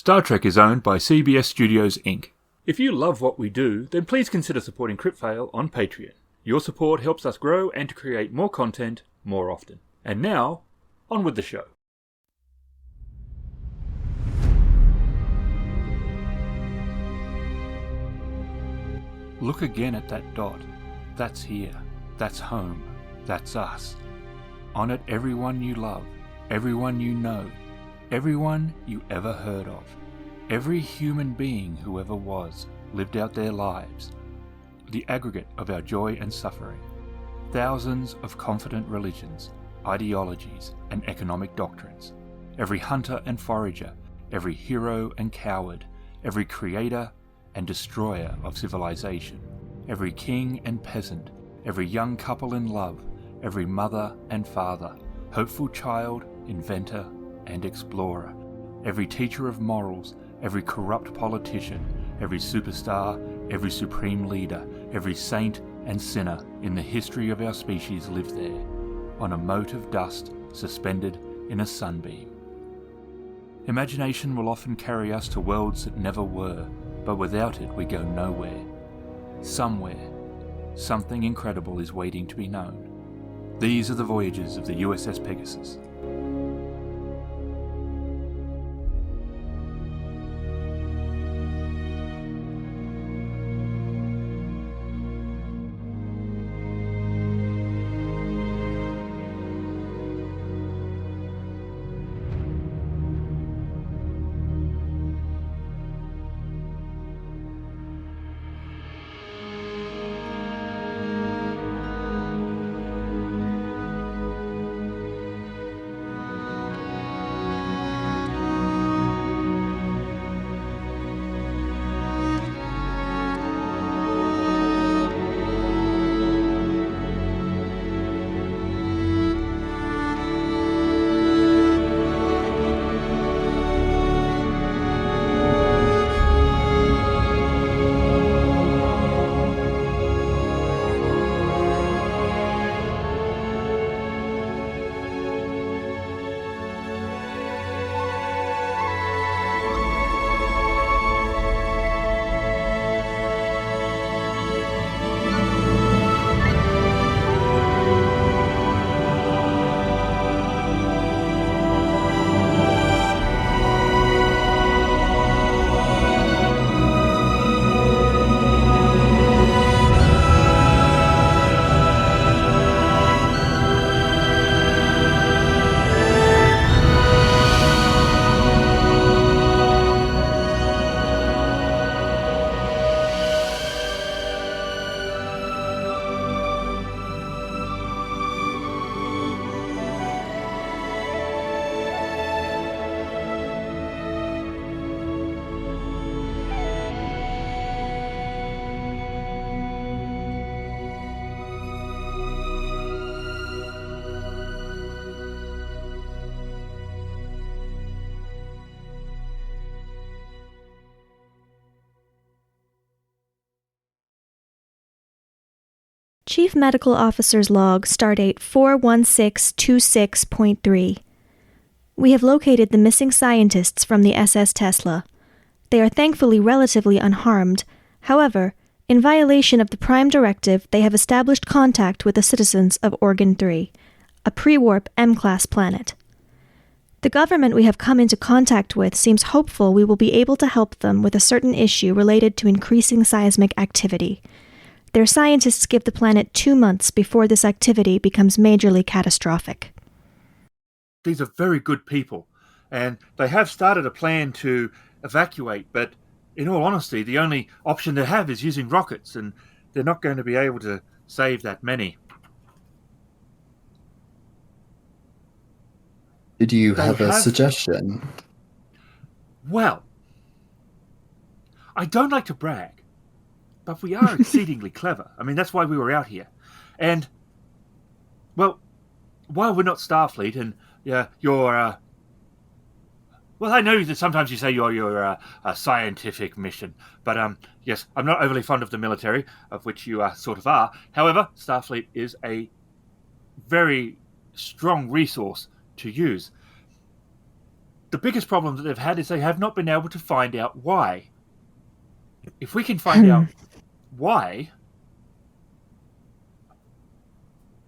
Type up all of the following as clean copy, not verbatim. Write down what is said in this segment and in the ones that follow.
Star Trek is owned by CBS Studios Inc. If you love what we do, then please consider supporting CryptFail on Patreon. Your support helps us grow and to create more content more often. And now, on with the show. Look again at that dot. That's here. That's home. That's us. On it, everyone you love, everyone you know, everyone you ever heard of. Every human being who ever was lived out their lives. The aggregate of our joy and suffering. Thousands of confident religions, ideologies, and economic doctrines. Every hunter and forager, every hero and coward, every creator and destroyer of civilization, every king and peasant, every young couple in love, every mother and father, hopeful child, inventor, and explorer, every teacher of morals, every corrupt politician, every superstar, every supreme leader, every saint and sinner in the history of our species lived there, on a mote of dust suspended in a sunbeam. Imagination will often carry us to worlds that never were, but without it we go nowhere. Somewhere, something incredible is waiting to be known. These are the voyages of the U.S.S. Pegasus. Chief Medical Officer's Log, Stardate 41626.3. We have located the missing scientists from the SS Tesla. They are thankfully relatively unharmed. However, in violation of the Prime Directive, they have established contact with the citizens of Organ 3, a pre-warp M-class planet. The government we have come into contact with seems hopeful we will be able to help them with a certain issue related to increasing seismic activity. Their scientists give the planet 2 months before this activity becomes majorly catastrophic. These are very good people, and they have started a plan to evacuate, but in all honesty, the only option they have is using rockets, and they're not going to be able to save that many. Did you have a suggestion? Well, I don't like to brag, but we are exceedingly clever. I mean, that's why we were out here. And, well, while we're not Starfleet and you're, well, I know that sometimes you say you're a scientific mission, but yes, I'm not overly fond of the military, of which you sort of are. However, Starfleet is a very strong resource to use. the biggest problem that they've had is they have not been able to find out why. If we can find out why,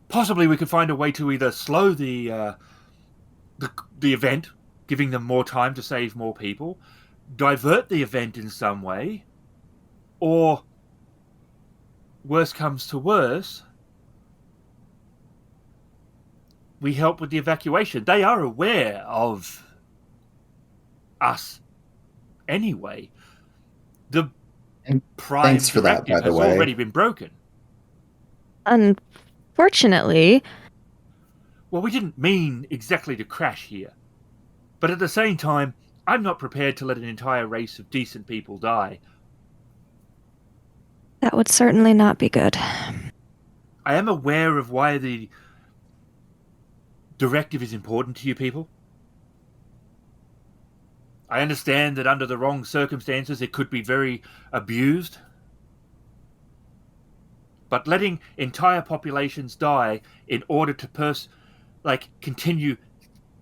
possibly we could find a way to either slow the event, giving them more time to save more people, divert the event in some way, or worse comes to worse, we help with the evacuation. They are aware of us anyway. The prime Thanks for that, directive by the has way. already been broken. Unfortunately. Well, we didn't mean exactly to crash here. But at the same time, I'm not prepared to let an entire race of decent people die. That would certainly not be good. I am aware of why the directive is important to you people. I understand that under the wrong circumstances it could be very abused. But letting entire populations die in order to continue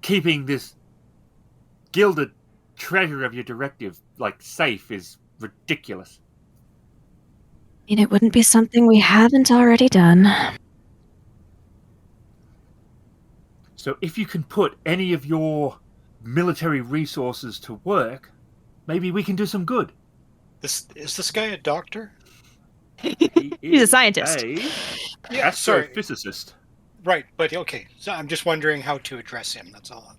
keeping this gilded treasure of your directive safe is ridiculous. I mean, it wouldn't be something we haven't already done. So if you can put any of your military resources to work, maybe we can do some good. Is this guy a doctor? He's a scientist. Astrophysicist. Right, but okay. So I'm just wondering how to address him. That's all I'm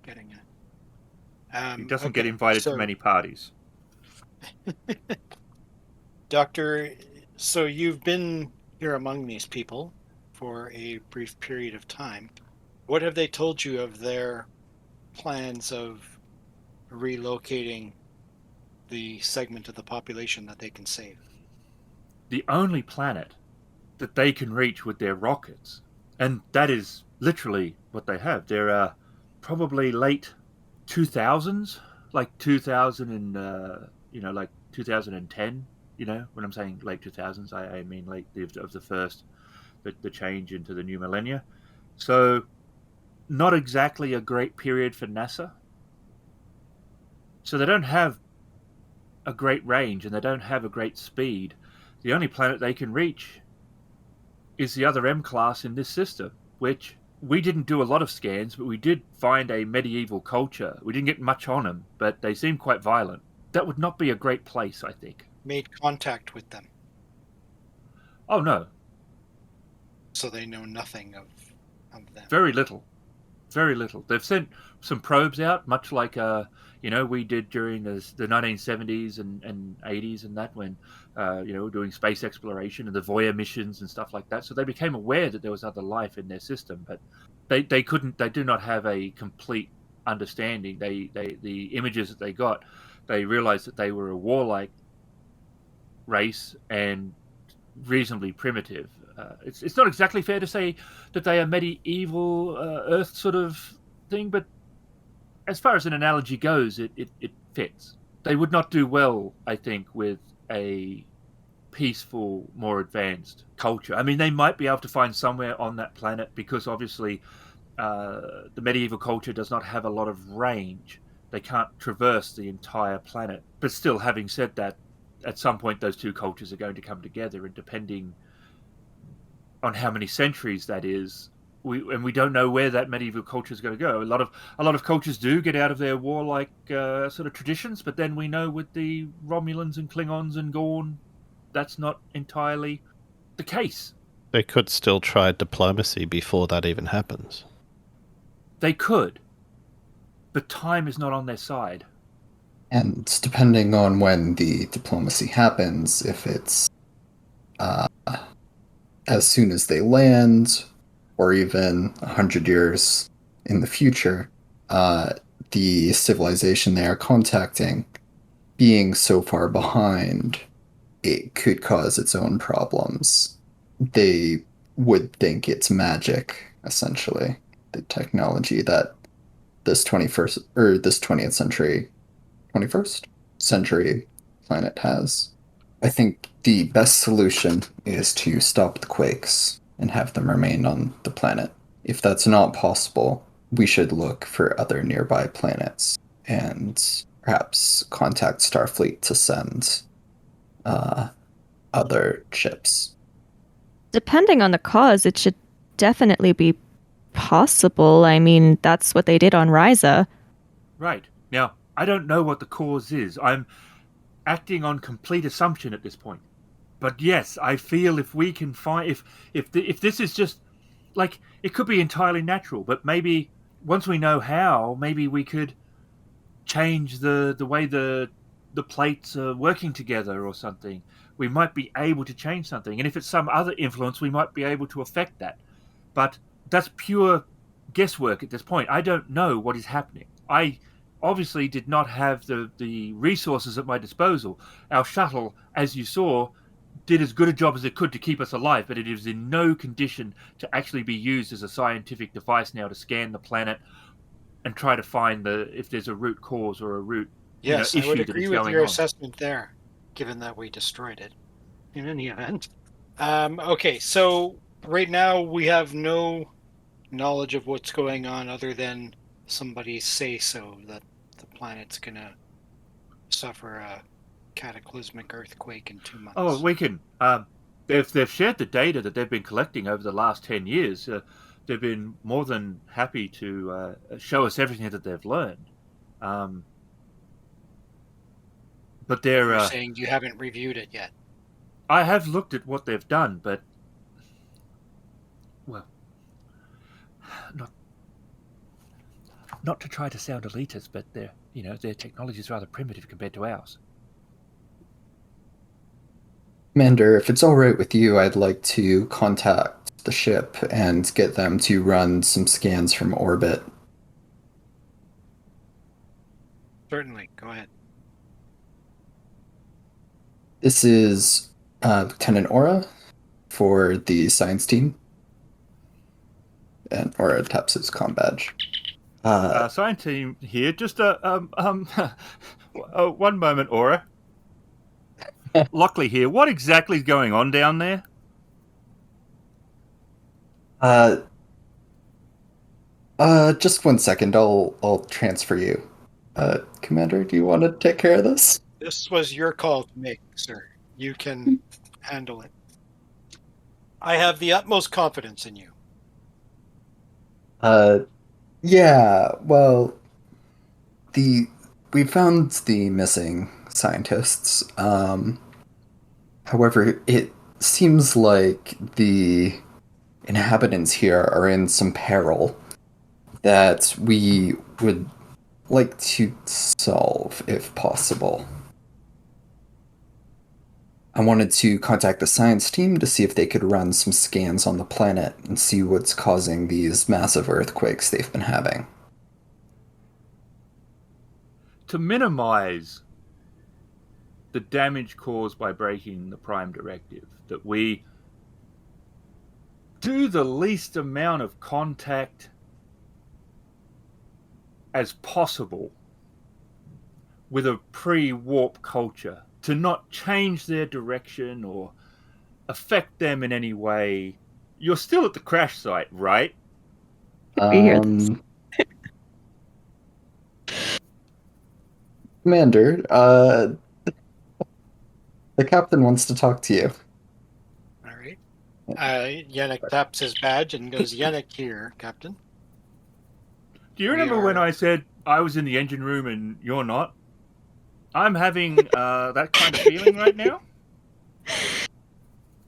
getting at. He doesn't get invited to many parties. Doctor, so you've been here among these people for a brief period of time. What have they told you of their plans of relocating the segment of the population that they can save? The only planet that they can reach with their rockets, and that is literally what they have. They're probably late 2000s, like 2000 and like 2010. When I'm saying late 2000s, I mean late of the first, the change into the new millennia. So not exactly a great period for NASA. So they don't have a great range and they don't have a great speed. The only planet they can reach is the other M class in this system, which we didn't do a lot of scans, but we did find a medieval culture. We didn't get much on them, but they seem quite violent. That would not be a great place, I think. Made contact with them. Oh, no. So they know nothing of them. Very little. Very little. They've sent some probes out, much like we did during the 1970s and 80s and that, when doing space exploration and the Voyager missions and stuff like that. So they became aware that there was other life in their system, but they do not have a complete understanding. The images that they got, they realized that they were a warlike race and reasonably primitive. It's not exactly fair to say that they are medieval Earth sort of thing, but as far as an analogy goes, it fits. They would not do well, I think, with a peaceful, more advanced culture. I mean, they might be able to find somewhere on that planet because obviously the medieval culture does not have a lot of range. They can't traverse the entire planet. But still, having said that, at some point those two cultures are going to come together, and depending on how many centuries that is, we don't know where that medieval culture is going to go. A lot of cultures do get out of their warlike sort of traditions, but then we know with the Romulans and Klingons and Gorn, that's not entirely the case. They could still try diplomacy before that even happens. They could, but time is not on their side. And depending on when the diplomacy happens, if it's as soon as they land, or even 100 years in the future, the civilization they are contacting being so far behind, it could cause its own problems. They would think it's magic, essentially, the technology that this 20th century 21st century planet has. I think the best solution is to stop the quakes and have them remain on the planet. If that's not possible, we should look for other nearby planets and perhaps contact Starfleet to send other ships. Depending on the cause, it should definitely be possible. I mean, that's what they did on Ryza. Right. Now, I don't know what the cause is. I'm acting on complete assumption at this point. But yes, I feel if we can find if this is just like it could be entirely natural, but maybe once we know how, maybe we could change the way the plates are working together or something. We might be able to change something, and if it's some other influence, we might be able to affect that. But that's pure guesswork at this point. I don't know what is happening. I obviously did not have the resources at my disposal. Our shuttle, as you saw, did as good a job as it could to keep us alive, but it is in no condition to actually be used as a scientific device now to scan the planet and try to find if there's a root cause or a root Yes, I issue would that agree is with going your on. assessment there, given that we destroyed it. In any event, okay. So right now we have no knowledge of what's going on other than somebody say so that the planet's gonna suffer a cataclysmic earthquake in 2 months. Oh, we can. If they've shared the data that they've been collecting over the last 10 years, they've been more than happy to show us everything that they've learned. But You're saying you haven't reviewed it yet. I have looked at what they've done, but well, not to try to sound elitist, but their technology is rather primitive compared to ours. Commander, if it's all right with you, I'd like to contact the ship and get them to run some scans from orbit. Certainly, go ahead. This is Lieutenant Aura for the science team. And Aura taps his comm badge. Science team here. Just one moment, Aura. Lockley here. What exactly is going on down there? Just 1 second. I'll transfer you. Commander, do you want to take care of this? This was your call to make, sir. You can handle it. I have the utmost confidence in you. Yeah, well, we found the missing scientists. However, it seems like the inhabitants here are in some peril that we would like to solve if possible. I wanted to contact the science team to see if they could run some scans on the planet and see what's causing these massive earthquakes they've been having. To minimize the damage caused by breaking the Prime Directive, that we do the least amount of contact as possible with a pre-warp culture, to not change their direction or affect them in any way. You're still at the crash site, right? We hear this. Commander, the captain wants to talk to you. All right. Yennek taps his badge and goes, Yennek here, Captain. Do you remember when I said I was in the engine room and you're not? I'm having that kind of feeling right now.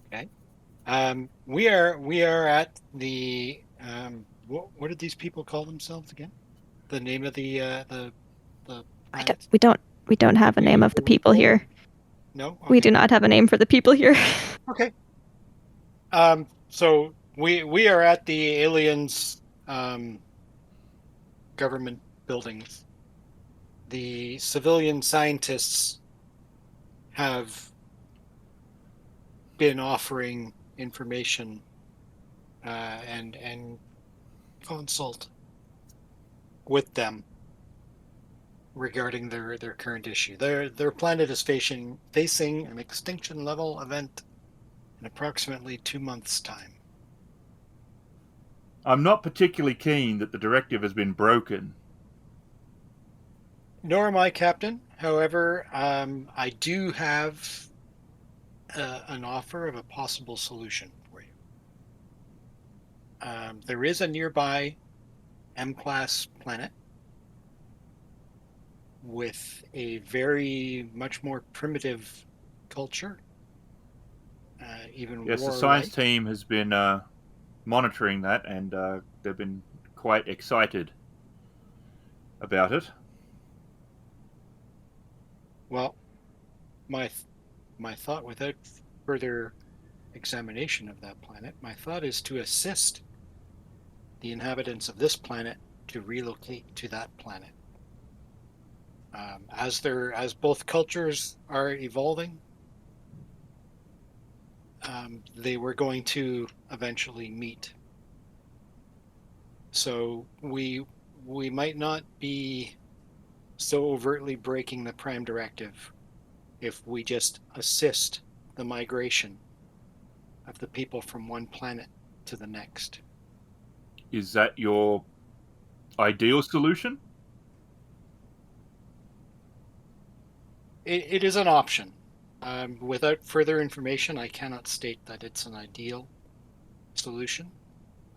Okay. We are at the what did these people call themselves again? The name of the planet? We don't have a name of the people here. No? Okay. We do not have a name for the people here. Okay. So we are at the aliens government buildings. The civilian scientists have been offering information and consult with them regarding their current issue. Their planet is facing an extinction level event in approximately 2 months' time. I'm not particularly keen that the directive has been broken. Nor am I, Captain. However, I do have an offer of a possible solution for you. There is a nearby M-class planet with a very much more primitive culture, even Yes, the warlike. science team has been monitoring that, and they've been quite excited about it. Well, my thought, without further examination of that planet, my thought is to assist the inhabitants of this planet to relocate to that planet. As both cultures are evolving, they were going to eventually meet. So we might not be so overtly breaking the Prime Directive if we just assist the migration of the people from one planet to the next. Is that your ideal solution? It is an option. Without further information, I cannot state that it's an ideal solution.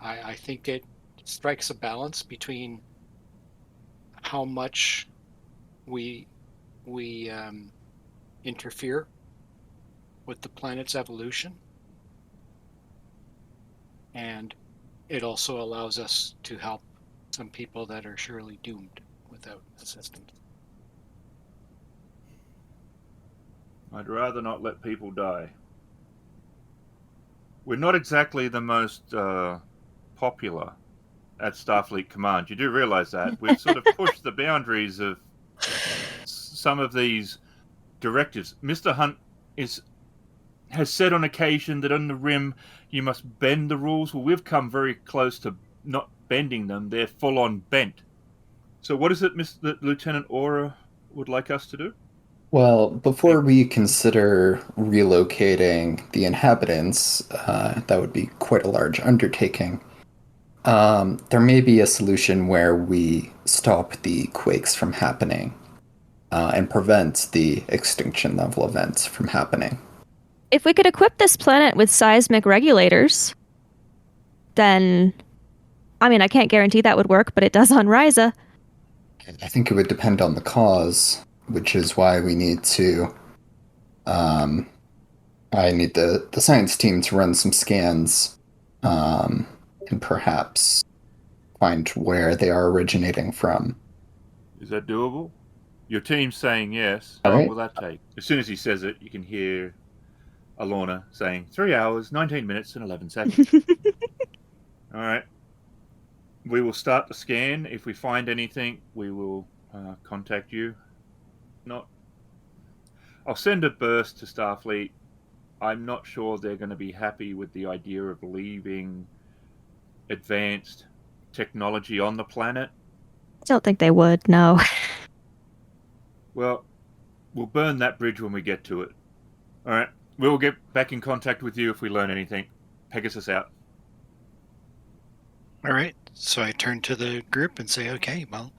I think it strikes a balance between how much we interfere with the planet's evolution, and it also allows us to help some people that are surely doomed without assistance. I'd rather not let people die. We're not exactly the most popular at Starfleet Command. You do realize that. We've sort of pushed the boundaries of some of these directives. Mr. Hunt has said on occasion that on the Rim you must bend the rules. Well, we've come very close to not bending them. They're full on bent. So what is it that Lieutenant Aura would like us to do? Well, before we consider relocating the inhabitants, that would be quite a large undertaking. There may be a solution where we stop the quakes from happening and prevent the extinction level events from happening. If we could equip this planet with seismic regulators, then, I mean, I can't guarantee that would work, but it does on Ryza. I think it would depend on the cause, which is why we need to. I need the science team to run some scans and perhaps find where they are originating from. Is that doable? Your team's saying yes. All How long right. will that take? As soon as he says it, you can hear Alorna saying 3 hours, 19 minutes, and 11 seconds. All right. We will start the scan. If we find anything, we will contact you. I'll send a burst to Starfleet. I'm not sure they're going to be happy with the idea of leaving advanced technology on the planet. I don't think they would, no. Well, we'll burn that bridge when we get to it. All right. We'll get back in contact with you if we learn anything. Pegasus out. All right. So I turn to the group and say, okay, well,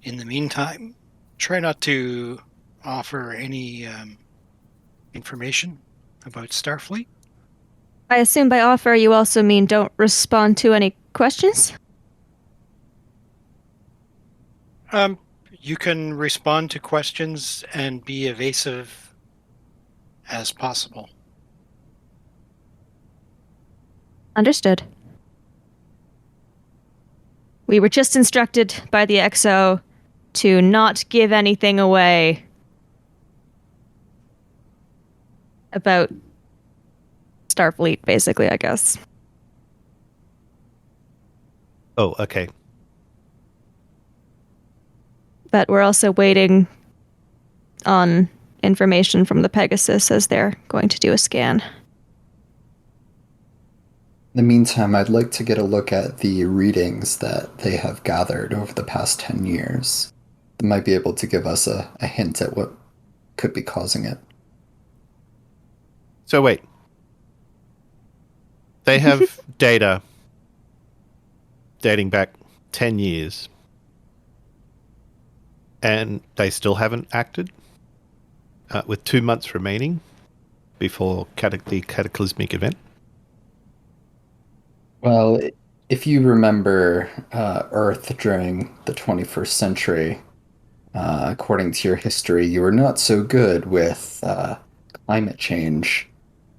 in the meantime, try not to offer any information about Starfleet. I assume by offer you also mean don't respond to any questions? You can respond to questions and be evasive as possible. Understood. We were just instructed by the XO to not give anything away about Starfleet, basically, I guess. Oh, okay. But we're also waiting on information from the Pegasus as they're going to do a scan. In the meantime, I'd like to get a look at the readings that they have gathered over the past 10 years. They might be able to give us a hint at what could be causing it. So wait. They have data dating back 10 years. And they still haven't acted, with 2 months remaining before the cataclysmic event. Well, if you remember Earth during the 21st century, according to your history, you were not so good with climate change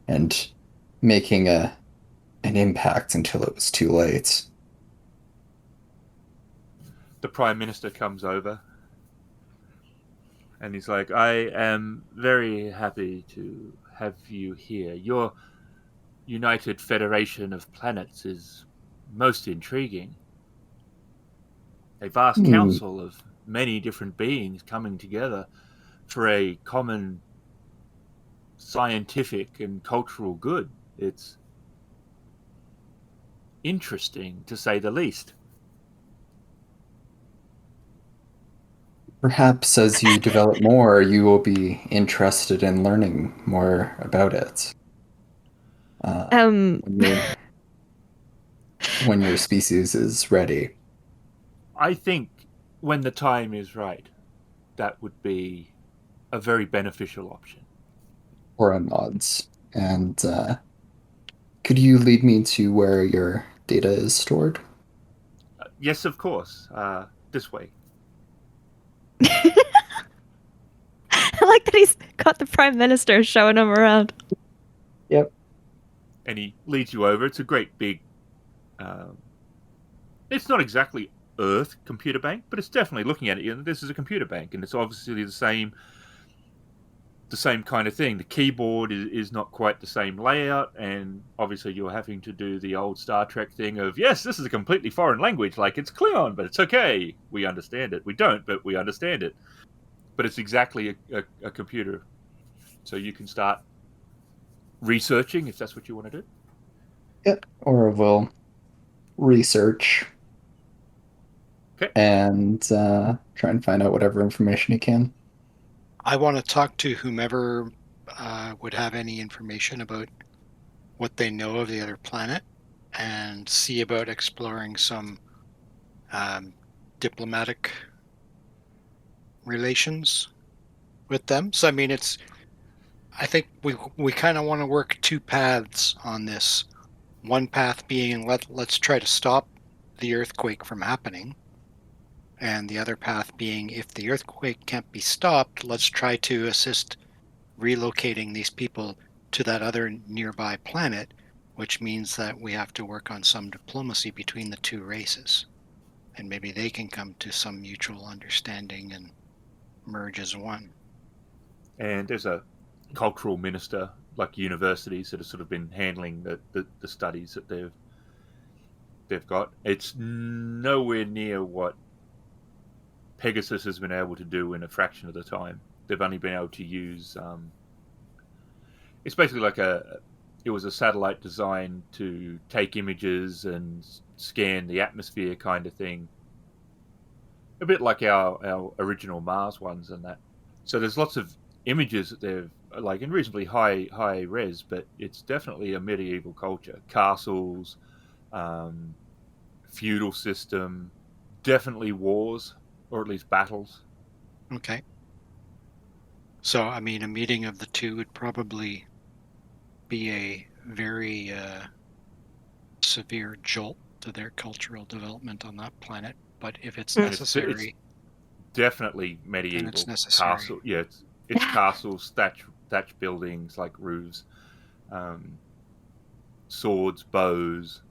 and making an impact until it was too late. The Prime Minister comes over and he's like, I am very happy to have you here. Your United Federation of Planets is most intriguing. A vast council of many different beings coming together for a common scientific and cultural good. It's interesting, to say the least. Perhaps as you develop more, you will be interested in learning more about it. When your species is ready. I think when the time is right, that would be a very beneficial option. Auran nods. And could you lead me to where your data is stored? Yes, of course. This way. I like that he's got the Prime Minister showing him around. Yep. And he leads you over. It's a great big... it's not exactly Earth computer bank, but it's definitely, looking at it, this is a computer bank, and it's obviously the same kind of thing. The keyboard is not quite the same layout, and obviously you're having to do the old Star Trek thing of, yes, this is a completely foreign language, like it's Klingon, but it's okay. We understand it. We don't, but we understand it. But it's exactly a computer. So you can start researching if that's what you want to do. Yep. Or we'll research. Okay. And try and find out whatever information you can. I want to talk to whomever would have any information about what they know of the other planet and see about exploring some diplomatic relations with them. So, I mean, I think we kind of want to work two paths on this. One path being let's try to stop the earthquake from happening. And the other path being, if the earthquake can't be stopped, let's try to assist relocating these people to that other nearby planet, which means that we have to work on some diplomacy between the two races. And maybe they can come to some mutual understanding and merge as one. And there's a cultural minister, like universities, that have sort of been handling the studies that they've got. It's nowhere near what Pegasus has been able to do in a fraction of the time. They've only been able to use... it's basically like it was a satellite designed to take images and scan the atmosphere kind of thing. A bit like our original Mars ones and that. So there's lots of images that they've, like, in reasonably high res, but it's definitely a medieval culture. Castles, feudal system, definitely wars, or at least battles. Okay. So, I mean, a meeting of the two would probably be a very severe jolt to their cultural development on that planet. But if it's necessary... It's definitely medieval. It's necessary. Castle. Yeah, it's castles, thatch buildings, like roofs, swords, bows.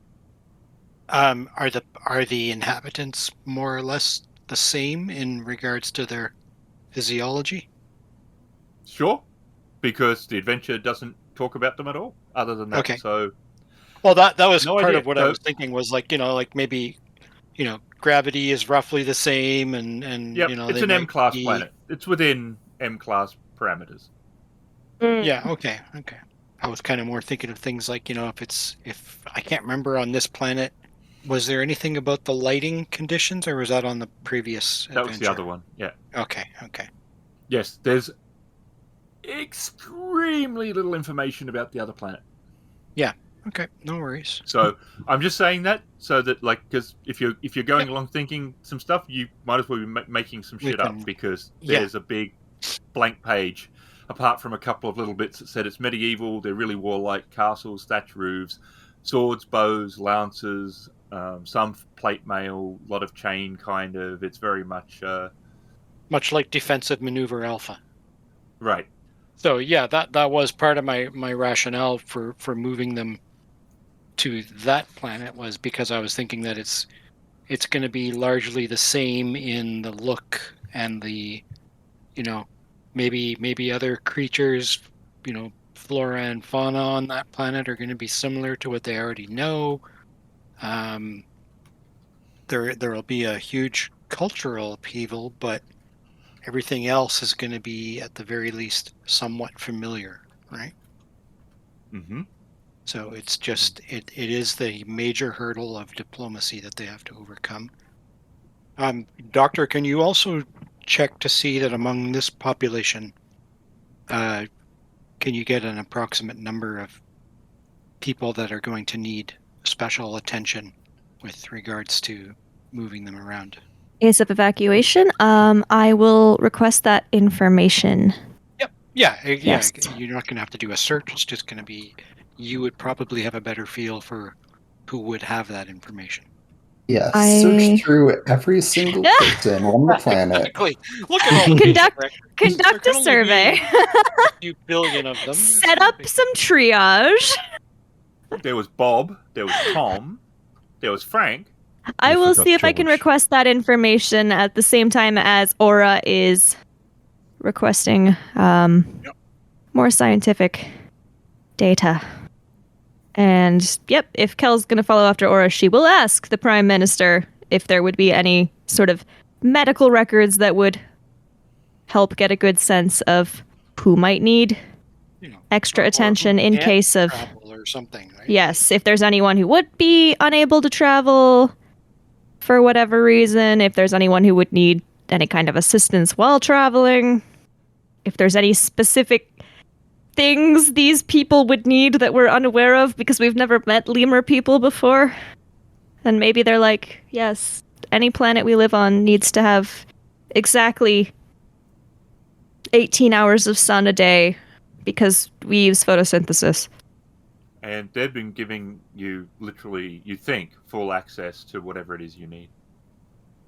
Are the inhabitants more or less the same in regards to their physiology? Sure, because the adventure doesn't talk about them at all, other than that. Okay. So, well, that was no part idea. of what I was thinking was, like, like maybe, gravity is roughly the same, and yep, it's an M-class planet. It's within M-class parameters. Yeah. Okay. I was kind of more thinking of things like, if I can't remember on this planet, was there anything about the lighting conditions, or was that on the previous adventure? That was the other one. Yeah. Okay. Yes, there's extremely little information about the other planet. Yeah. Okay, no worries. So I'm just saying that so that, like, because if you're going along thinking some stuff, you might as well be making some We shit up, can- because yeah. there's a big blank page, apart from a couple of little bits that said it's medieval. They're really warlike castles, thatched roofs, swords, bows, lances, some plate mail, a lot of chain, kind of. It's very much Much like Defensive Maneuver Alpha. right. So yeah, that was part of my rationale for moving them to that planet, was because I was thinking that it's going to be largely the same in the look and the, maybe other creatures, flora and fauna on that planet are going to be similar to what they already know. There will be a huge cultural upheaval, but everything else is going to be, at the very least, somewhat familiar, right? Mm-hmm. So it's just it is the major hurdle of diplomacy that they have to overcome. Doctor, can you also check to see that among this population, can you get an approximate number of people that are going to need special attention with regards to moving them around? Case of evacuation. I will request that information. Yep. Yeah. Yes. You're not going to have to do a search. It's just going to be, you would probably have a better feel for who would have that information. Yeah, I- search through every single person on the planet. Exactly. Look at all the Conduct- patient records. Conduct There a can only be survey. a few billion of them. Set up some triage. There was Bob. There was Tom. There was Frank. I You will forgot see if I can George. request that information at the same time as Aura is requesting more scientific data. And yep, if Kelle's going to follow after Aura, she will ask the Prime Minister if there would be any sort of medical records that would help get a good sense of who might need extra or attention who in can't case of... travel or something, right? Yes, if there's anyone who would be unable to travel for whatever reason, if there's anyone who would need any kind of assistance while traveling, if there's any specific things these people would need that we're unaware of because we've never met lemur people before, then maybe they're like, yes, any planet we live on needs to have exactly 18 hours of sun a day because we use photosynthesis. And they've been giving you, literally, you think, full access to whatever it is you need.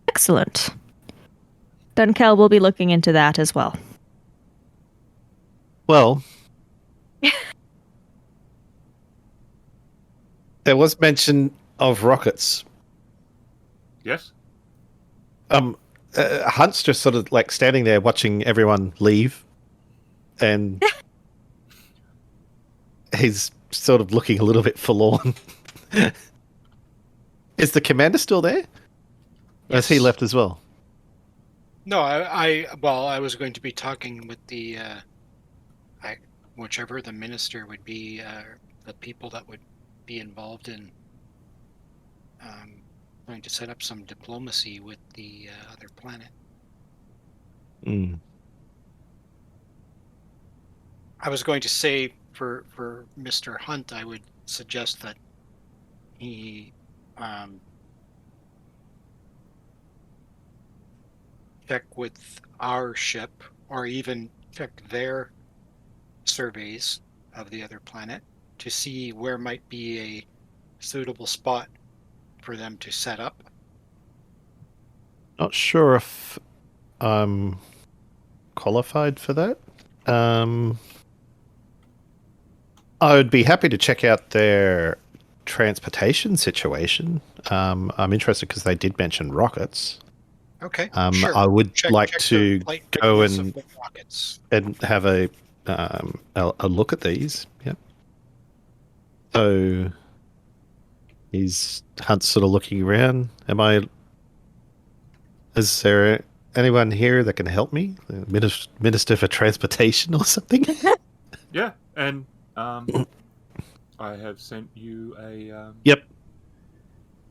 Excellent. Then Kelle will be looking into that as well. Well, there was mention of rockets. Yes? Hunt's just sort of like standing there watching everyone leave, and he's sort of looking a little bit forlorn. Is the commander still there? Or has he Yes. left as well? No, I was going to be talking with the whichever the minister would be, the people that would be involved in trying to set up some diplomacy with the other planet. Mm. I was going to say for Mr. Hunt, I would suggest that he check with our ship, or even check their surveys of the other planet to see where might be a suitable spot for them to set up. Not sure if I'm qualified for that. I would be happy to check out their transportation situation. I'm interested because they did mention rockets. Okay, sure. I would like to go and have a look at these. Yep. So Hunt's sort of looking around. Is there anyone here that can help me? Minister for Transportation or something? Yeah, and I have sent you a... Yep.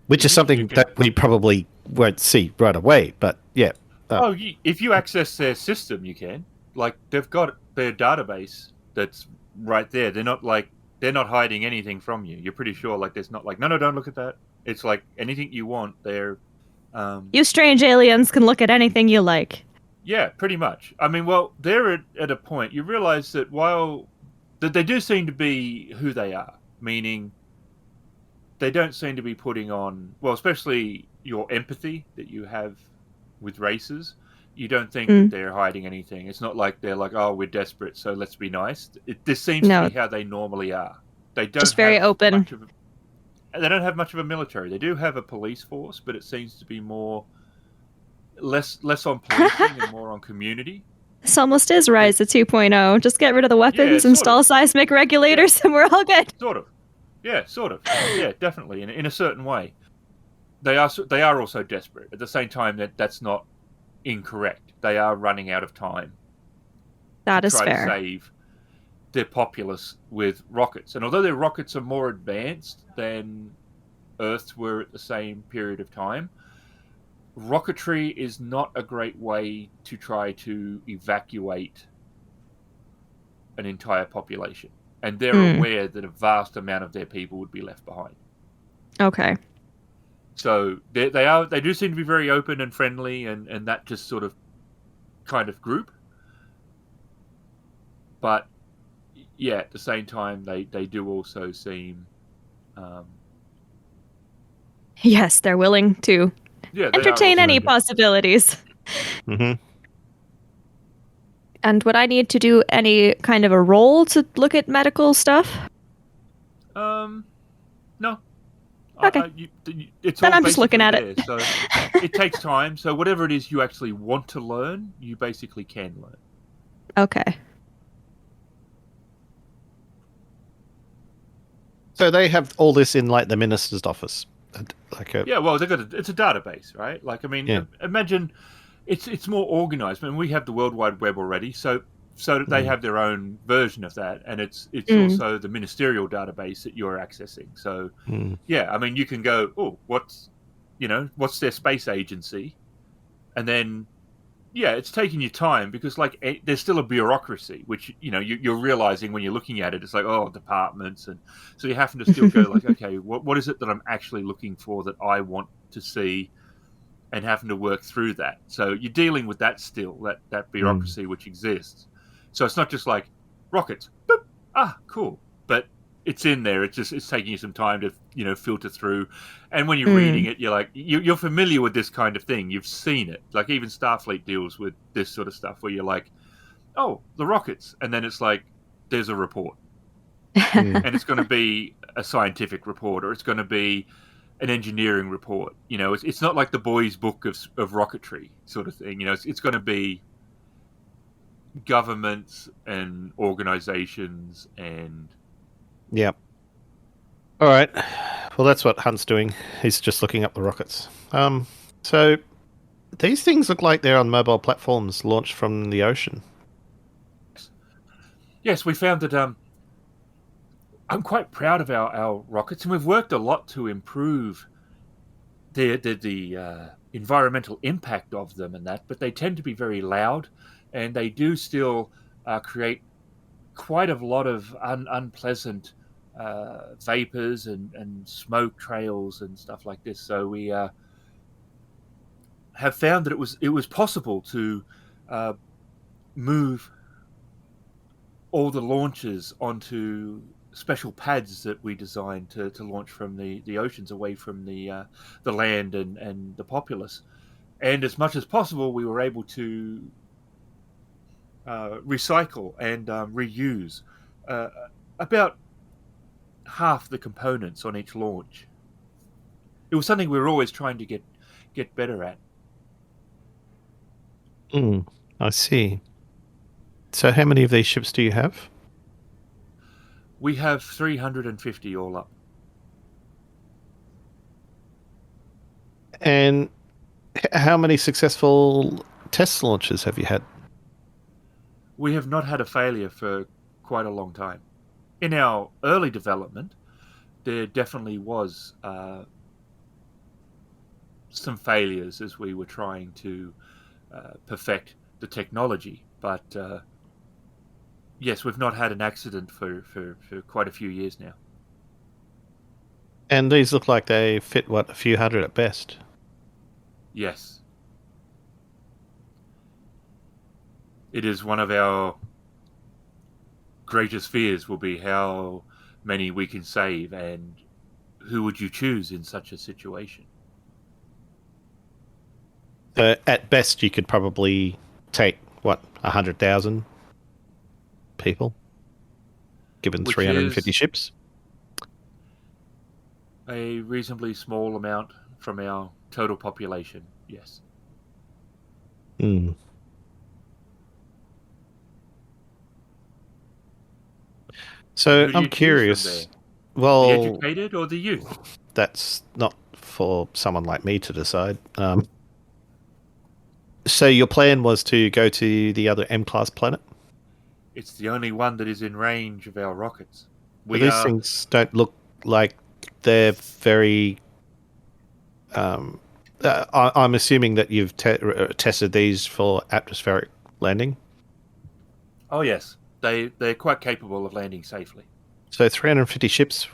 Which is something that we probably won't see right away, but yeah. If you access their system, you can. Like, they've got their database that's right there. They're not like they're not hiding anything from you. You're pretty sure, like, there's not like, no, don't look at that. It's like anything you want, they're... You strange aliens can look at anything you like. Yeah, pretty much. I mean, well, they're at a point, you realize that while... that they do seem to be who they are, meaning they don't seem to be putting on... Well, especially your empathy that you have with races. You don't think that they're hiding anything. It's not like they're like, oh, we're desperate, so let's be nice. This seems to be how they normally are. They don't just very open. They don't have much of a military. They do have a police force, but it seems to be less on policing and more on community. This almost is Rise to 2.0. Just get rid of the weapons, install seismic regulators, and we're all good. Sort of. Yeah, sort of. Yeah, definitely. In a certain way. They are also desperate. At the same time, that's not incorrect. They are running out of time. That is fair. To fair. save their populace with rockets. And although their rockets are more advanced than Earth's were at the same period of time, rocketry is not a great way to try to evacuate an entire population. And they're aware that a vast amount of their people would be left behind. Okay. So they do seem to be very open and friendly and that just sort of kind of group. But yeah, at the same time, they do also seem... yes, they're willing to entertain any possibilities. Mm-hmm. And would I need to do any kind of a roll to look at medical stuff? No. Okay. It's then all I'm just looking at it. So it takes time. So whatever it is you actually want to learn, you basically can learn. Okay. So they have all this in like the minister's office, Yeah, well, it's a database, right? Like, I mean, imagine it's more organized. I mean, we have the World Wide Web already, so they have their own version of that, and it's also the ministerial database that you're accessing. So, yeah, I mean, you can go, oh, what's their space agency, and then. Yeah, it's taking you time because, like, there's still a bureaucracy, which, you're realizing when you're looking at it. It's like, oh, departments. And so you're having to still go, like, okay, what is it that I'm actually looking for that I want to see and having to work through that. So you're dealing with that still, that bureaucracy which exists. So it's not just like, rockets, boop, cool. But it's in there. It's taking you some time to filter through, and when you're reading it, you're like you're familiar with this kind of thing. You've seen it. Like even Starfleet deals with this sort of stuff where you're like, oh, the rockets, and then it's like there's a report, and it's going to be a scientific report or it's going to be an engineering report. It's not like the boys' book of rocketry sort of thing. It's going to be governments and organizations and. Yep. All right. Well, that's what Hunt's doing. He's just looking up the rockets. So these things look like they're on mobile platforms launched from the ocean. Yes, we found that. I'm quite proud of our rockets, and we've worked a lot to improve the environmental impact of them and that. But they tend to be very loud, and they do still create quite a lot of unpleasant vapors and smoke trails and stuff like this. So we have found that it was possible to move all the launches onto special pads that we designed to launch from the oceans away from the land and the populace. And as much as possible, we were able to recycle and reuse about half the components on each launch. It was something we were always trying to get better at. I see. So how many of these ships do you have? We have 350 all up. And how many successful test launches have you had? We have not had a failure for quite a long time. In our early development, there definitely was some failures as we were trying to perfect the technology. But Yes, we've not had an accident for quite a few years now. And these look like they fit, a few hundred at best. Yes. It is one of our greatest fears will be how many we can save, and who would you choose in such a situation? At best, you could probably take, 100,000 people, given Which 350 is ships. a reasonably small amount from our total population, yes. Hmm. So Who do I'm you choose from curious. there? The Well, educated or the youth? that's not for someone like me to decide. So your plan was to go to the other M-class planet? It's the only one that is in range of our rockets. But We these are... things don't look like they're very... I'm assuming that you've tested these for atmospheric landing? Oh, yes. They're quite capable of landing safely. So 350 ships,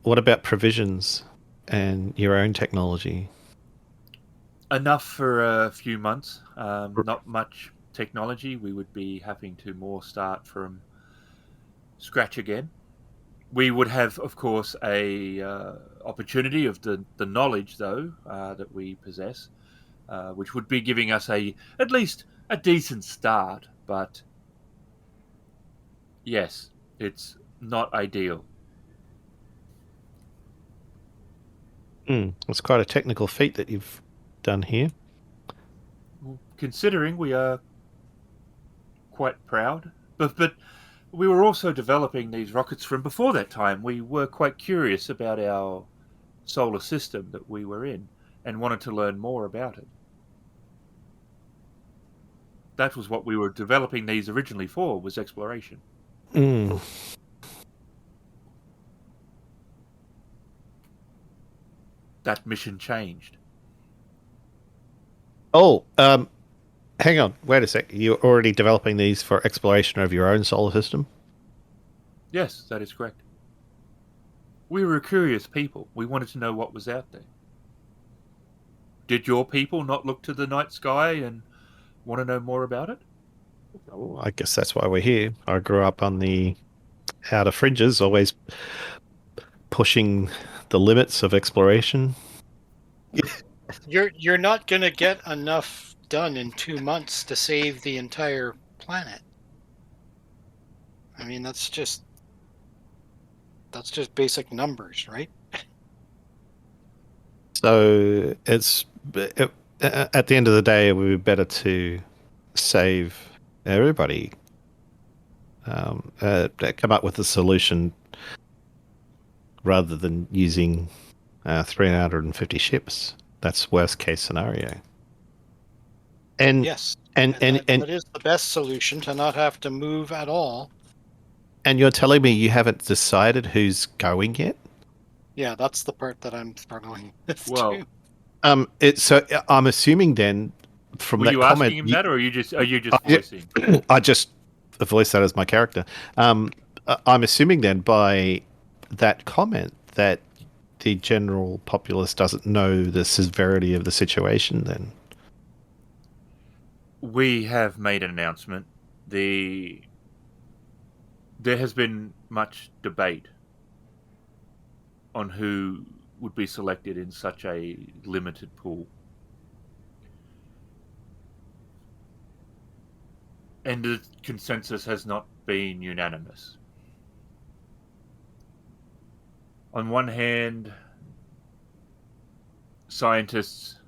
what about provisions and your own technology? Enough for a few months. Not much technology. We would be having to more start from scratch again. We would have, of course, a opportunity of the knowledge, though, that we possess, which would be giving us at least a decent start. But yes, it's not ideal. It's quite a technical feat that you've done here. Considering we are quite proud, but we were also developing these rockets from before that time. We were quite curious about our solar system that we were in and wanted to learn more about it. That was what we were developing these originally for, was exploration. Mm. That mission changed. Oh, hang on. Wait a sec. You're already developing these for exploration of your own solar system? Yes, that is correct. We were a curious people. We wanted to know what was out there. Did your people not look to the night sky and want to know more about it? Oh, I guess that's why we're here. I grew up on the outer fringes, always pushing the limits of exploration. You're not going to get enough done in 2 months to save the entire planet. I mean, that's just basic numbers, right? So it's at the end of the day, it would be better to save everybody. Come up with a solution rather than using 350 ships. That's worst case scenario. And Yes. and That is the best solution, to not have to move at all. and you're telling me you haven't decided who's going yet? Yeah, that's the part that I'm struggling with Well, too. So I'm assuming then from were that you comment, asking him that, or are you just I, voicing? I just voiced that as my character. I'm assuming then by that comment that the general populace doesn't know the severity of the situation. Then We have made an announcement. There has been much debate on who would be selected in such a limited pool. And the consensus has not been unanimous. On one hand, scientists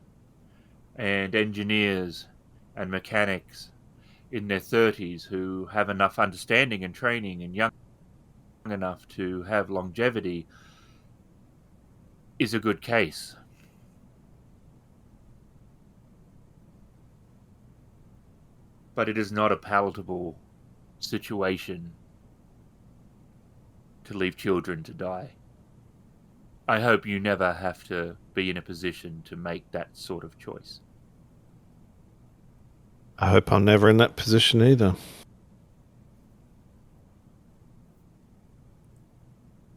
and engineers and mechanics in their 30s who have enough understanding and training and young enough to have longevity is a good case. But it is not a palatable situation to leave children to die. I hope you never have to be in a position to make that sort of choice. I hope I'm never in that position either.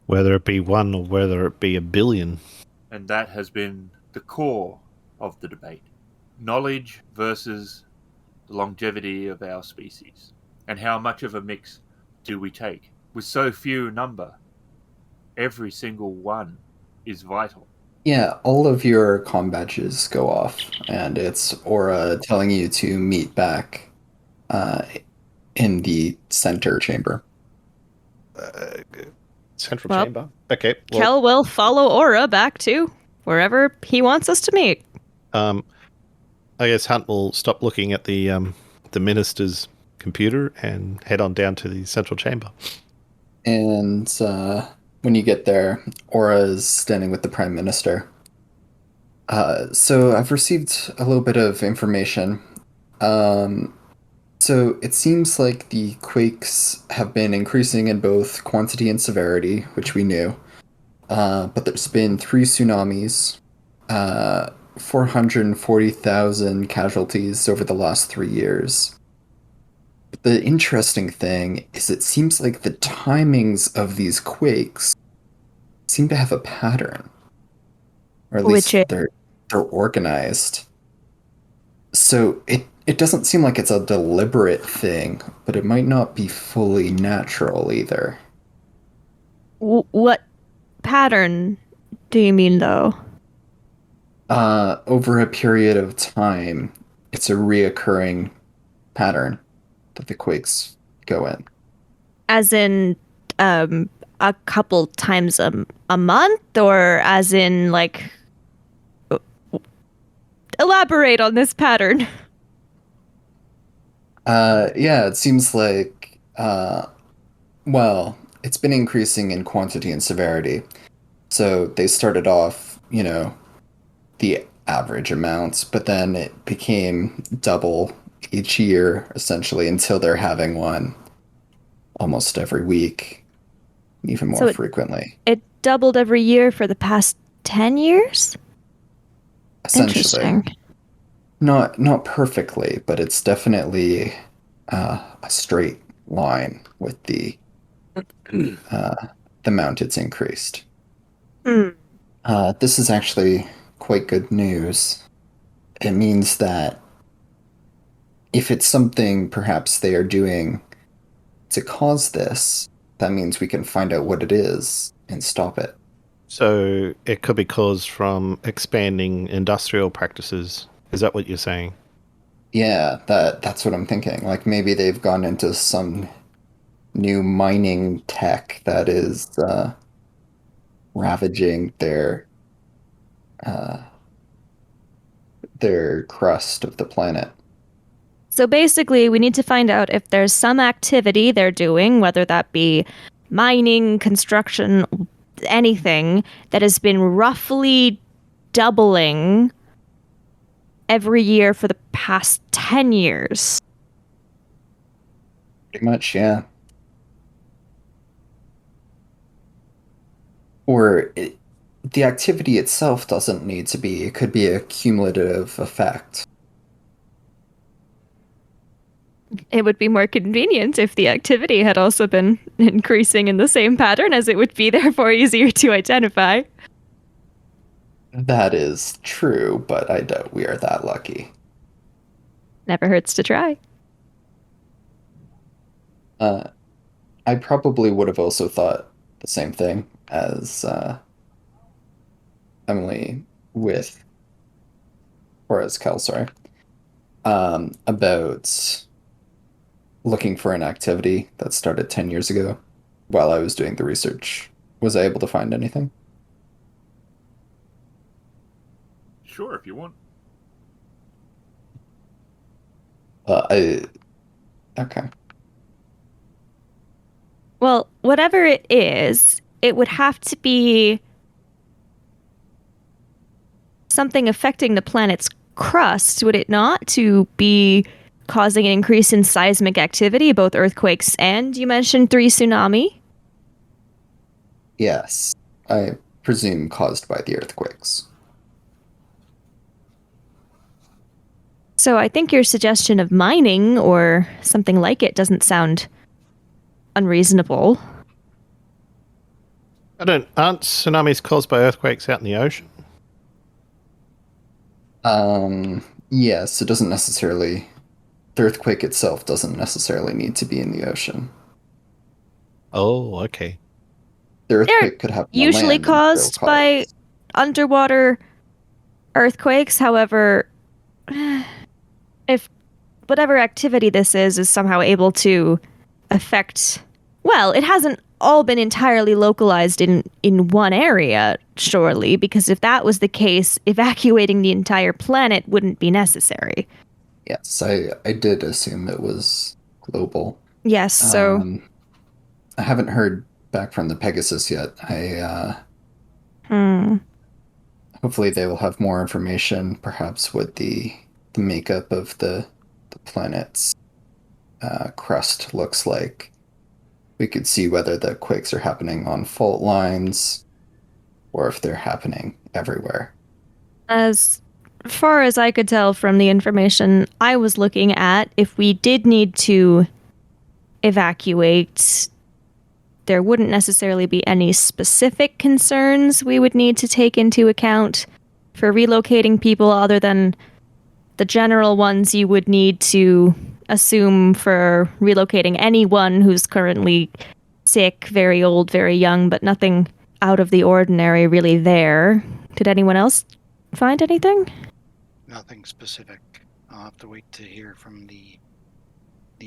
Whether it be one or whether it be a billion. And that has been the core of the debate. Knowledge versus the longevity of our species. And how much of a mix do we take? With so few number, every single one is vital. Yeah, all of your comm badges go off, and it's Aura telling you to meet back in the center chamber. Central Well, chamber. Okay. Well, Kelle will follow Aura back to wherever he wants us to meet. I guess Hunt will stop looking at the minister's computer and head on down to the central chamber. And when you get there, Aura is standing with the Prime Minister. So I've received a little bit of information. So it seems like the quakes have been increasing in both quantity and severity, which we knew. But there's been 3 tsunamis, 440,000 casualties over the last 3 years. But the interesting thing is it seems like the timings of these quakes seem to have a pattern. Or at least they're organized. So it doesn't seem like it's a deliberate thing, but it might not be fully natural either. What pattern do you mean, though? Over a period of time, it's a reoccurring pattern that the quakes go in. As in, a couple times a month, or as in, like, elaborate on this pattern. Yeah, it seems like, well, it's been increasing in quantity and severity. So they started off, the average amounts, but then it became double each year, essentially, until they're having one almost every week, even more frequently. It doubled every year for the past 10 years? Essentially. Interesting. Not perfectly, but it's definitely a straight line with the amount it's increased. This is actually quite good news. It means that if it's something perhaps they are doing to cause this, that means we can find out what it is and stop it. So it could be caused from expanding industrial practices. Is that what you're saying? Yeah, that's what I'm thinking. Like maybe they've gone into some new mining tech that is ravaging their crust of the planet. So basically, we need to find out if there's some activity they're doing, whether that be mining, construction, anything, that has been roughly doubling every year for the past 10 years. Pretty much, yeah. Or the activity itself doesn't need to be. It could be a cumulative effect. It would be more convenient if the activity had also been increasing in the same pattern, as it would be therefore easier to identify. That is true, but I doubt we are that lucky. Never hurts to try. I probably would have also thought the same thing as Emily or as Kelle, sorry, about looking for an activity that started 10 years ago while I was doing the research. Was I able to find anything? Sure, if you want. Okay. Well, whatever it is, it would have to be something affecting the planet's crust, would it not? To be causing an increase in seismic activity, both earthquakes and, you mentioned, 3 tsunami? Yes. I presume caused by the earthquakes. So I think your suggestion of mining or something like it doesn't sound unreasonable. Aren't tsunamis caused by earthquakes out in the ocean? Yes, it doesn't necessarily. The earthquake itself doesn't necessarily need to be in the ocean. Oh, okay. The They're earthquake could happen on usually land and still caused by cause. underwater earthquakes. However, if whatever activity this is somehow able to affect, well, it hasn't all been entirely localized in one area, surely, because if that was the case, evacuating the entire planet wouldn't be necessary. Yes, I did assume it was global. Yes, so I haven't heard back from the Pegasus yet. hmm. Hopefully they will have more information, perhaps what the makeup of the planet's crust looks like. We could see whether the quakes are happening on fault lines or if they're happening everywhere. As far as I could tell from the information I was looking at, if we did need to evacuate, there wouldn't necessarily be any specific concerns we would need to take into account for relocating people other than the general ones you would need to assume for relocating anyone who's currently sick, very old, very young, but nothing out of the ordinary really there. Did anyone else find anything? Nothing specific. I'll have to wait to hear from the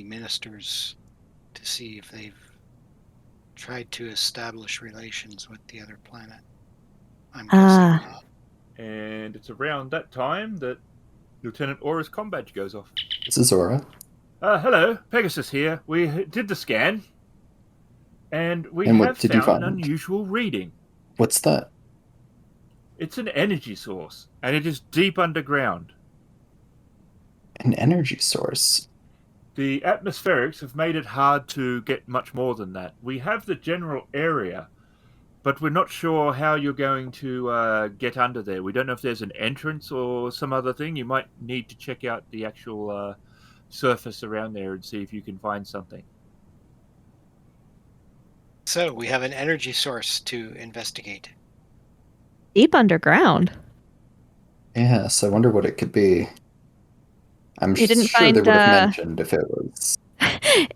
ministers to see if they've tried to establish relations with the other planet. I'm guessing not. And it's around that time that Lieutenant Aura's comm badge goes off. This is Aura. Hello, Pegasus here. We did the scan, and we And what have did you found an find? unusual reading. What's that? It's an energy source, and it is deep underground. An energy source. The atmospherics have made it hard to get much more than that. We have the general area, but we're not sure how you're going to get under there. We don't know if there's an entrance or some other thing. You might need to check out the actual surface around there and see if you can find something. So we have an energy source to investigate. Deep underground. Yes, I wonder what it could be. I'm You didn't sure they find, would have mentioned if it was.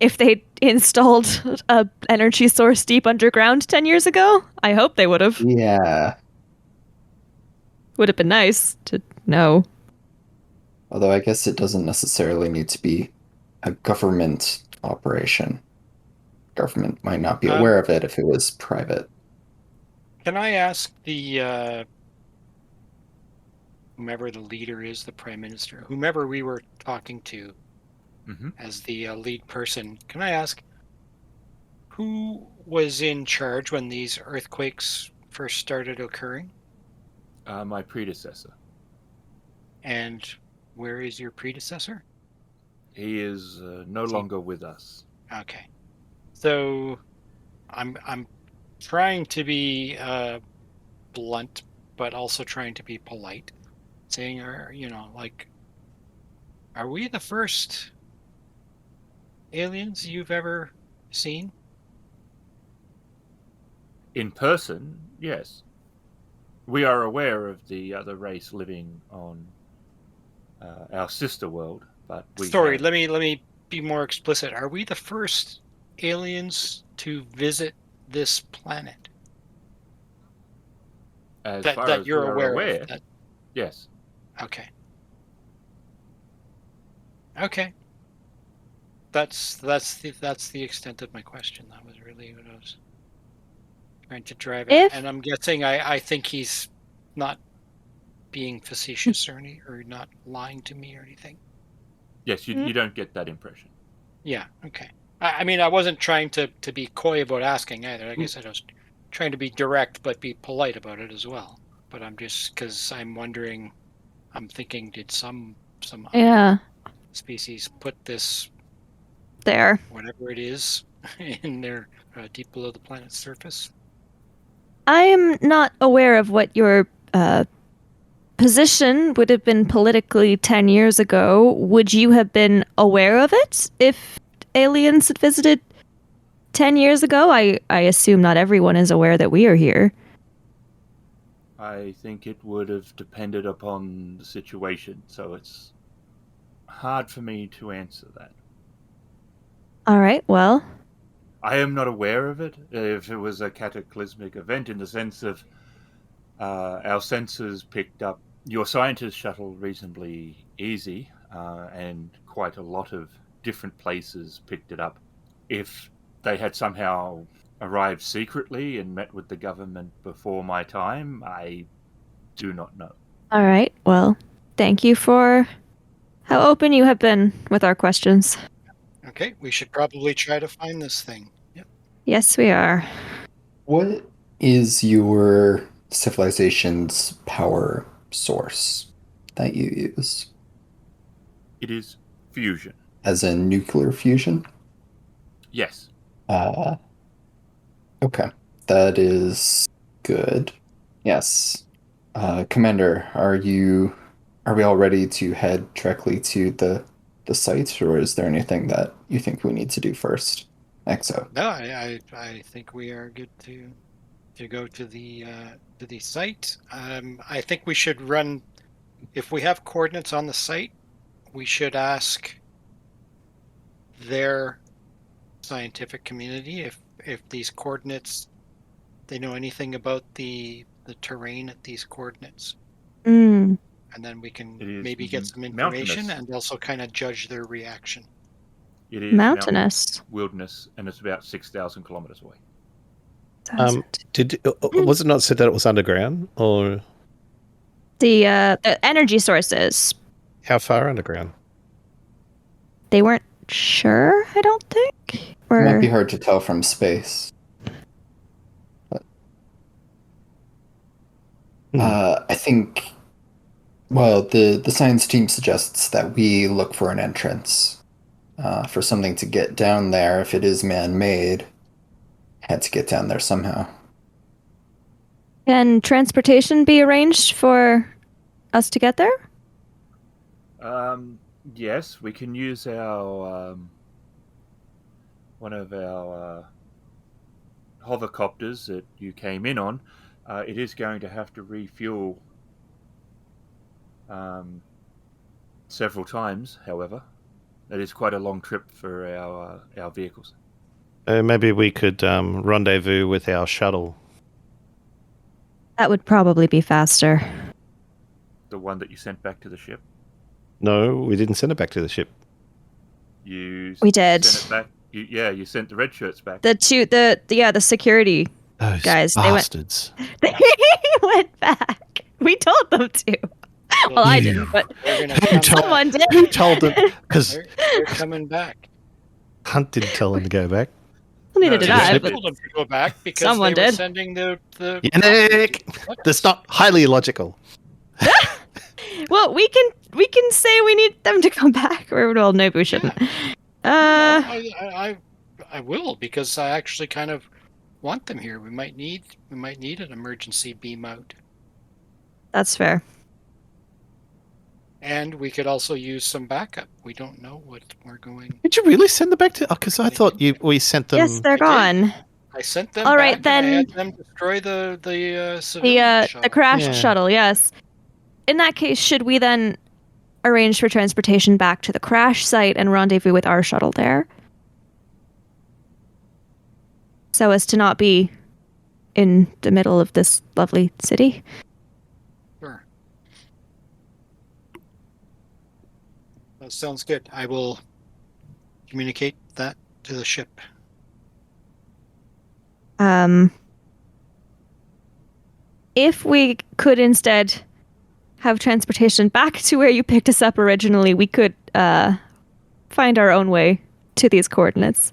If they installed a energy source deep underground 10 years ago, I hope they would have. Yeah. Would have been nice to know. Although I guess it doesn't necessarily need to be a government operation. Government might not be aware of it if it was private. Can I ask the whomever the leader is, the prime minister, whomever we were talking to as the lead person, can I ask who was in charge when these earthquakes first started occurring? My predecessor. And where is your predecessor? He is no longer with us. Okay. So I'm trying to be blunt, but also trying to be polite. Saying, are we the first aliens you've ever seen? In person, yes. We are aware of the other race living on our sister world, but let me be more explicit. Are we the first aliens to visit this planet? As that far that as you're we are aware of? Yes. Okay. Okay. That's the extent of my question. That was really what I was trying to drive at. And I'm guessing I think he's not being facetious or not lying to me or anything. Yes, you don't get that impression. Yeah, okay. I mean, I wasn't trying to be coy about asking either. Like I said, I was trying to be direct but be polite about it as well. But I'm just, because I'm wondering, I'm thinking, did some other species put this there, whatever it is, in their deep below the planet's surface? I'm not aware of what your position would have been politically 10 years ago. Would you have been aware of it if aliens had visited 10 years ago, I assume not everyone is aware that we are here. I think it would have depended upon the situation, so it's hard for me to answer that. All right, well, I am not aware of it. If it was a cataclysmic event in the sense of our sensors picked up your scientist shuttle reasonably easy, and quite a lot of different places picked it up. If they had somehow arrived secretly and met with the government before my time, I do not know. all right, well, thank you for how open you have been with our questions. Okay, we should probably try to find this thing. Yep. Yes, we are. What is your civilization's power source that you use? It is fusion. As in nuclear fusion? Yes. Okay. That is good. Yes. Commander, are we all ready to head directly to the site, or is there anything that you think we need to do first? Exo. No, I think we are good to go to the site. I think we should run. If we have coordinates on the site, we should ask their scientific community if these coordinates, they know anything about the terrain at these coordinates. Mm. And then we can It is maybe get some information mountainous. and also kind of judge their reaction. It is Mountainous. wilderness, and it's about 6,000 kilometers away. Was it not said that it was underground, or The energy sources, how far underground? they weren't sure, I don't think. It might Or be hard to tell from space. But, I think, well, the science team suggests that we look for an entrance, for something to get down there. If it is man-made, had to get down there somehow. can transportation be arranged for us to get there? Yes, we can use our one of our hovercopters that you came in on. It is going to have to refuel several times, however. That is quite a long trip for our vehicles. Maybe we could rendezvous with our shuttle. That would probably be faster. The one that you sent back to the ship. No, we didn't send it back to the ship. We did. Sent it back. You sent the red shirts back. The security Those guys, bastards. they went back. We told them to. Well, I didn't, but someone did. Who told them? Because they're coming back. Hunt didn't tell them to go back. Neither did I. They But told them to go back because someone they were did. sending the Yennek! That's not highly logical. well, we can say we need them to come back, or well, no, we shouldn't. I will, because I actually kind of want them here. We might need an emergency beam out, That's fair. and we could also use some backup. We don't know what we're going. Did you really send them back to? Because I thought we sent them. Yes, they're gone. I sent them. All back right, and then. I had them destroy the civilian shuttle. The crashed Yeah. shuttle. Yes. In that case, should we then arrange for transportation back to the crash site and rendezvous with our shuttle there, so as to not be in the middle of this lovely city? Sure. That sounds good. I will communicate that to the ship. If we could instead have transportation back to where you picked us up originally, we could find our own way to these coordinates.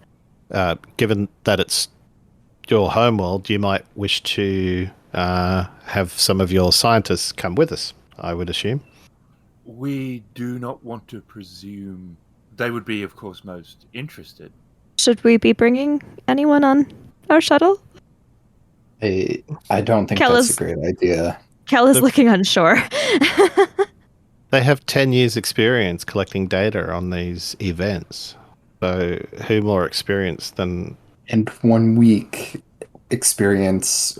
Given that it's your homeworld, you might wish to have some of your scientists come with us, I would assume. We do not want to presume. They would be, of course, most interested. Should we be bringing anyone on our shuttle? I don't think Kelle's- that's a great idea. Kelle is looking unsure. They have 10 years experience collecting data on these events. So who more experienced than And 1 week experience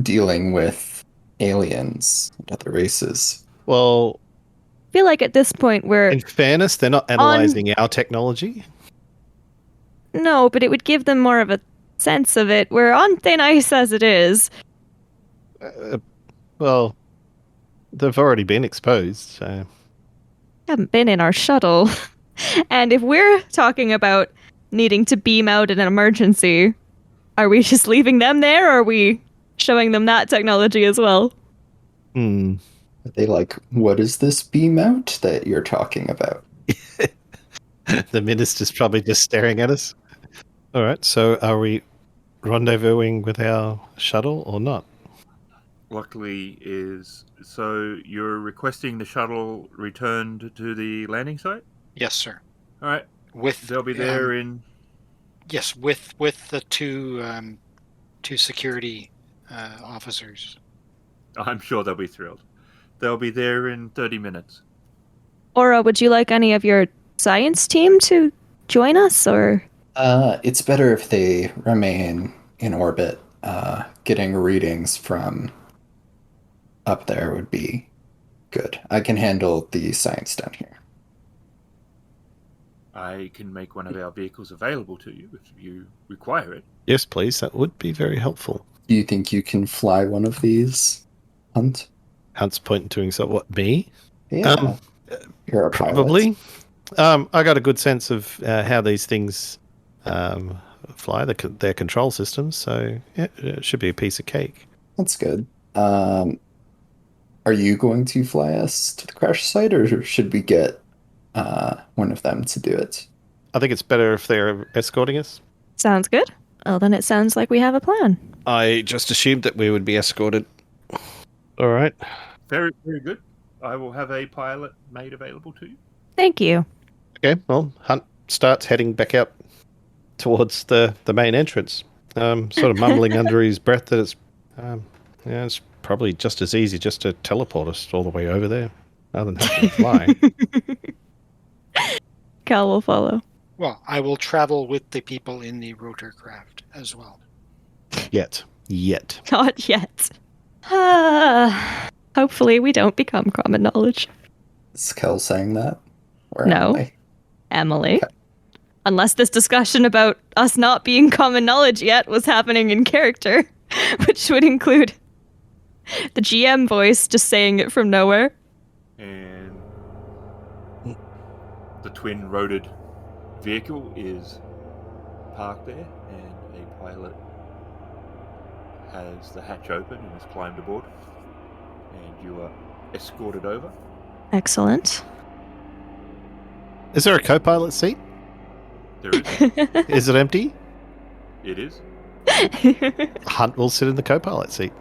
dealing with aliens and other races. Well, I feel like at this point we're in fairness, they're not analyzing our technology. no, but it would give them more of a sense of it. We're on thin ice as it is. Well, they've already been exposed, so... Haven't been in our shuttle. And if we're talking about needing to beam out in an emergency, are we just leaving them there, or are we showing them that technology as well? Hmm. Are they like, what is this beam out that you're talking about? The minister's probably just staring at us. All right, so are we rendezvousing with our shuttle or not? Luckily is... So you're requesting the shuttle returned to the landing site? Yes, sir. All right. With They'll be there in... Yes, with the two security officers. I'm sure they'll be thrilled. They'll be there in 30 minutes. Aura, would you like any of your science team to join us, or? It's better if they remain in orbit. Getting readings from up there would be good. I can handle the science down here. I can make one of our vehicles available to you if you require it. Yes, please. That would be very helpful. Do you think you can fly one of these, Hunt? Hunt's pointing to himself. What, me? Yeah. You're a Probably. I got a good sense of how these things fly, their control systems, so yeah, it should be a piece of cake. That's good. Are you going to fly us to the crash site, or should we get one of them to do it? I think it's better if they're escorting us. Sounds good. Well, then it sounds like we have a plan. I just assumed that we would be escorted. All right. Very, very good. I will have a pilot made available to you. Thank you. Okay, well, Hunt starts heading back out towards the main entrance, sort of mumbling under his breath that it's probably just as easy just to teleport us all the way over there, rather than having to fly. Kelle will follow. Well, I will travel with the people in the rotorcraft as well. Yet. Not yet. Hopefully we don't become common knowledge. Is Kelle saying that? Or No. Emily? Emily. Okay. Unless this discussion about us not being common knowledge yet was happening in character, which would include the GM voice just saying it from nowhere. And the twin rotored vehicle is parked there, and a pilot has the hatch open and has climbed aboard, and you are escorted over. Excellent. Is there a co-pilot seat? There is. Is it empty? It is. Hunt will sit in the co-pilot seat.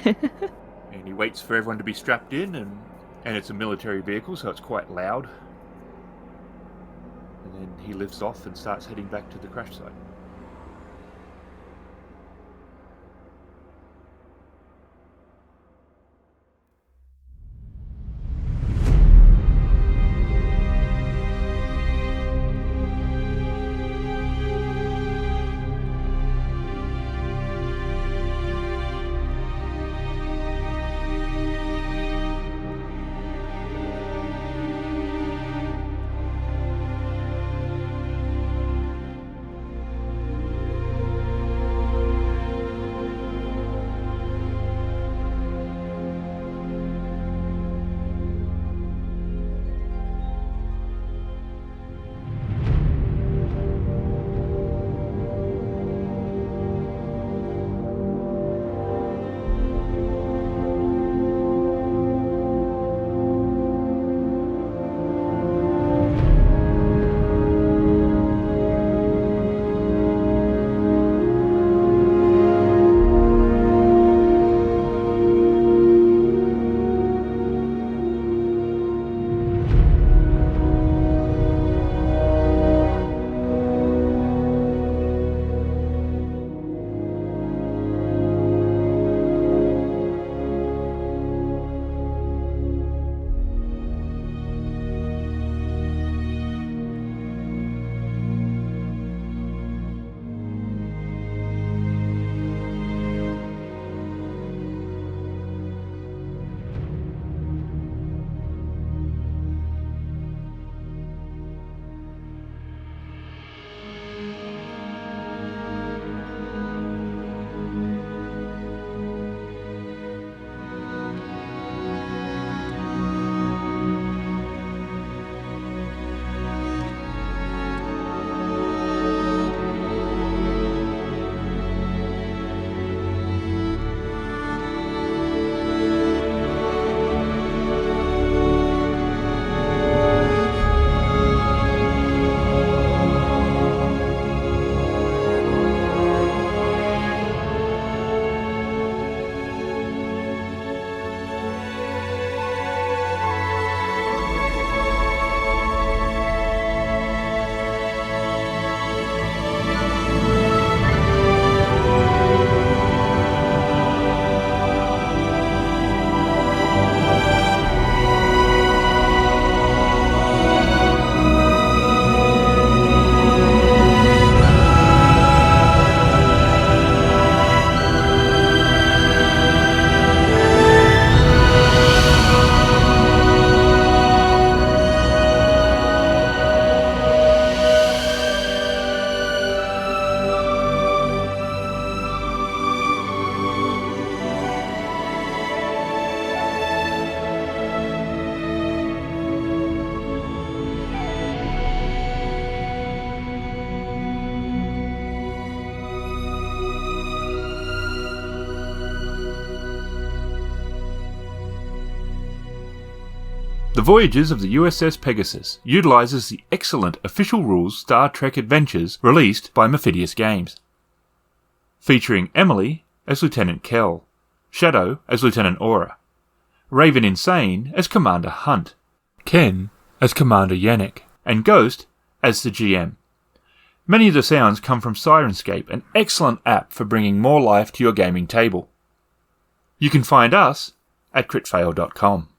And he waits for everyone to be strapped in, and it's a military vehicle, so it's quite loud. And then he lifts off and starts heading back to the crash site. The Voyages of the U.S.S. Pegasus utilises the excellent official rules Star Trek Adventures released by Mephidius Games, featuring Emily as Lieutenant Kelle, Shadow as Lieutenant Auran, Raveninsane as Commander Hunt, Ken as Commander Yennek, and Ghost as the GM. Many of the sounds come from Syrinscape, an excellent app for bringing more life to your gaming table. You can find us at critfail.com.